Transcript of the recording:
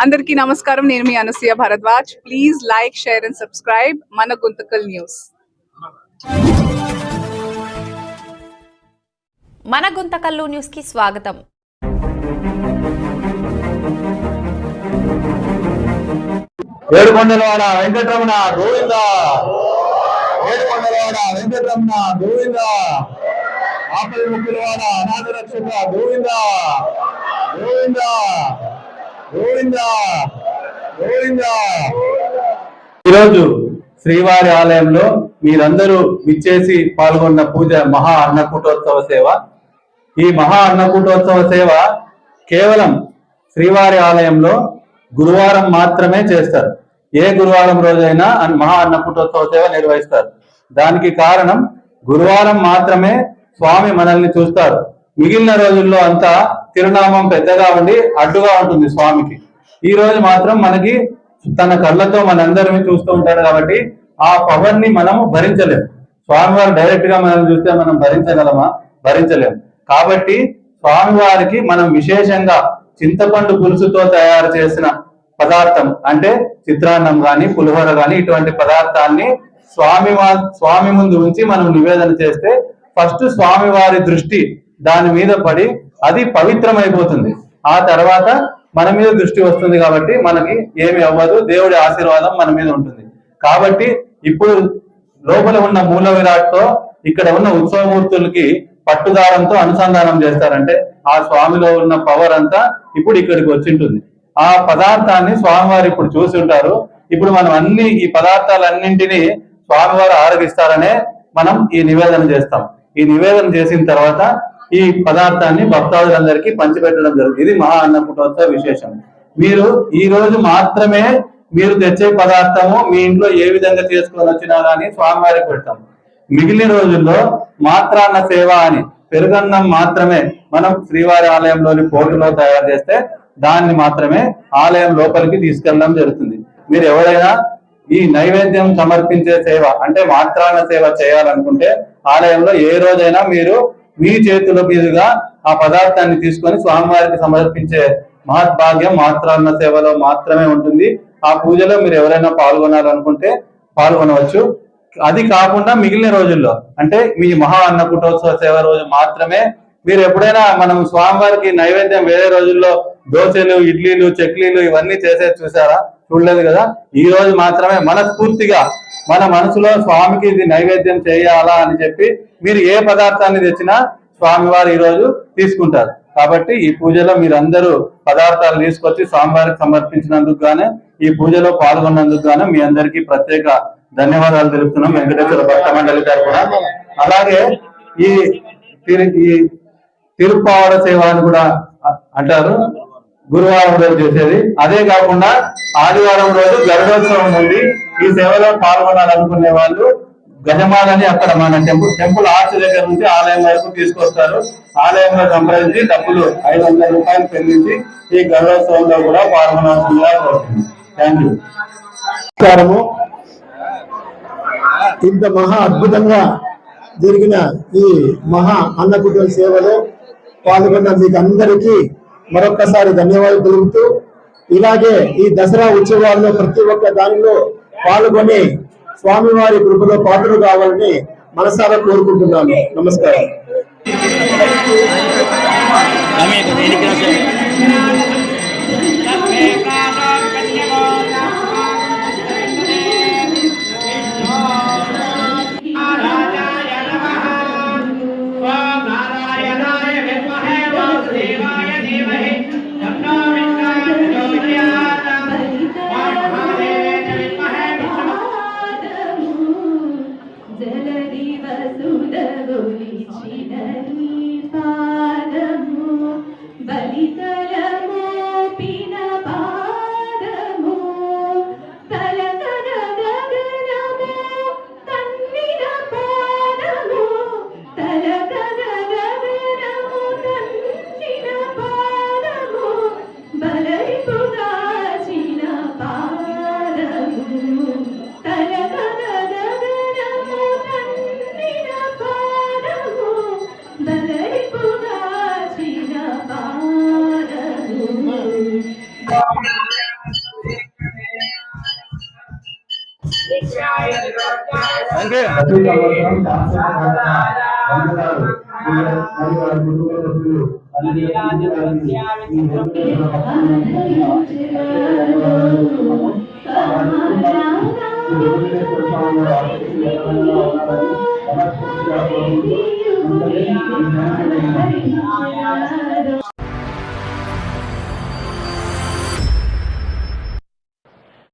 అందరికీ నమస్కారం. నేను మీ Anasuya Bharadwaj. Please like, share and subscribe మన గుంతకల్ న్యూస్. మన గుంతకల్లు న్యూస్ కి స్వాగతం. ఏడుకొండలవాడ వెంకటరమణ గోవింద, ఏడుకొండలవాడ వెంకటరమణ గోవింద, ఆపై ముక్కులవాడ అనాథ రక్షక గోవింద గోవింద గోవింద గోవింద. ఈరోజు శ్రీవారి ఆలయంలో మీరందరూ విచ్చేసి పాల్గొన్న పూజ మహా అన్నకూటోత్సవ సేవ. ఈ మహా అన్నకూటోత్సవ సేవ కేవలం శ్రీవారి ఆలయంలో గురువారం మాత్రమే చేస్తారు. ఏ గురువారం రోజైనా మహా అన్నకూటోత్సవ సేవ నిర్వహిస్తారు. దానికి కారణం గురువారం మాత్రమే స్వామి మనల్ని చూస్తారు. మిగిలిన రోజుల్లో అంతా తిరునామం పెద్దగా ఉండి అడ్డుగా ఉంటుంది స్వామికి. ఈ రోజు మాత్రం మనకి తన కళ్ళతో మనందరినీ చూస్తూ ఉంటాడు కాబట్టి ఆ పవర్ ని మనము భరించలేము. స్వామివారు డైరెక్ట్ గా మనం చూస్తే మనం భరించగలమా? భరించలేము. కాబట్టి స్వామివారికి మనం విశేషంగా చింతపండు పులుసుతో తయారు చేసిన పదార్థం అంటే చిత్రాన్నం గాని పులిహోర గాని ఇటువంటి పదార్థాన్ని స్వామి ముందు ఉంచి మనం నివేదన చేస్తే ఫస్ట్ స్వామివారి దృష్టి దాని మీద పడి అది పవిత్రమైపోతుంది. ఆ తర్వాత మన మీద దృష్టి వస్తుంది కాబట్టి మనకి ఏమి అవ్వదు, దేవుడి ఆశీర్వాదం మన మీద ఉంటుంది. కాబట్టి ఇప్పుడు లోపల ఉన్న మూల విరాట్తో ఇక్కడ ఉన్న ఉత్సవమూర్తులకి పట్టుదారంతో అనుసంధానం చేస్తారంటే ఆ స్వామిలో ఉన్న పవర్ అంతా ఇప్పుడు ఇక్కడికి వచ్చింటుంది. ఆ పదార్థాన్ని స్వామివారు ఇప్పుడు చూసి ఉంటారు. ఇప్పుడు మనం ఈ పదార్థాలన్నింటినీ స్వామివారు ఆరగిస్తారనే మనం ఈ నివేదన చేస్తాం. ఈ నివేదన చేసిన తర్వాత ఈ పదార్థాన్ని భక్తాదులందరికీ పంచిపెట్టడం జరుగుతుంది. ఇది మహా అన్నకూటోత్సవ విశేషం. మీరు ఈ రోజు మాత్రమే మీరు తెచ్చే పదార్థము మీ ఇంట్లో ఏ విధంగా చేసుకొని వచ్చినా కానీ స్వామివారికి పెడతాం. మిగిలిన రోజుల్లో మాత్రాన్న సేవ అని పెరుగన్నం మాత్రమే మనం శ్రీవారి ఆలయంలోని పోటులో తయారు చేస్తే దాన్ని మాత్రమే ఆలయం లోపలికి తీసుకెళ్ళడం జరుగుతుంది. మీరు ఎవరైనా ఈ నైవేద్యం సమర్పించే సేవ అంటే మాత్రాన్న సేవ చేయాలనుకుంటే ఆలయంలో ఏ రోజైనా మీరు మీ చేతుల మీదుగా ఆ పదార్థాన్ని తీసుకొని స్వామివారికి సమర్పించే మహద్భాగ్యం మాత్రాన్న సేవలో మాత్రమే ఉంటుంది. ఆ పూజలో మీరు ఎవరైనా పాల్గొనాలనుకుంటే పాల్గొనవచ్చు. అది కాకుండా మిగిలిన రోజుల్లో అంటే మీ మహా అన్నకూటోత్సవ సేవ రోజు మాత్రమే మీరు ఎప్పుడైనా మనం స్వామివారికి నైవేద్యం వేరే రోజుల్లో దోశలు, ఇడ్లీలు, చక్లీలు ఇవన్నీ చేసేది చూసారా? చూడలేదు కదా. ఈ రోజు మాత్రమే మనస్ఫూర్తిగా మన మనసులో స్వామికి ఇది నైవేద్యం చేయాలా అని చెప్పి మీరు ఏ పదార్థాన్ని తెచ్చినా స్వామివారు ఈ రోజు తీసుకుంటారు. కాబట్టి ఈ పూజలో మీరందరూ పదార్థాలు తీసుకొచ్చి స్వామివారికి సమర్పించినందుకు గానే ఈ పూజలో పాల్గొన్నందుకు గాను మీ అందరికీ ప్రత్యేక ధన్యవాదాలు తెలుపుతున్నాం వెంకటేశ్వర భక్త మండలి తరఫున. అలాగే ఈ తిరుప్పావడ సేవ అని కూడా అంటారు, గురువారం రోజు చేసేది. అదే కాకుండా ఆదివారం రోజు గరుడోత్సవం ఉంది. ఈ సేవలో పాల్గొనాలనుకునే వాళ్ళు గజమాలని అక్కడ మన టెంపుల్ ఆర్చ్ దగ్గర నుంచి ఆలయం వరకు తీసుకొస్తారు. ఆలయంలో సంప్రదించి డబ్బులు 500 రూపాయలు చెల్లించి ఈ గరుడోత్సవంలో కూడా పాల్గొనాల్సిందిగా కోరుతుంది. Thank you. నమస్కారము. ఇంత మహా అద్భుతంగా జరిగిన ఈ మహా అన్నకూట సేవలో పాల్గొన్న మీకు అందరికీ మరొక్కసారి ధన్యవాదాలు తెలుపుతూ ఇలాగే ఈ దసరా ఉత్సవాల్లో ప్రతి ఒక్క దానిలో పాల్గొని స్వామివారి కృపలో పాత్రలు కావాలని మనసారా కోరుకుంటున్నాను. నమస్కారం. బలితలము ప్రతి సంవత్సరం వందనాలు మరియు వారి కుటుంబ సభ్యులు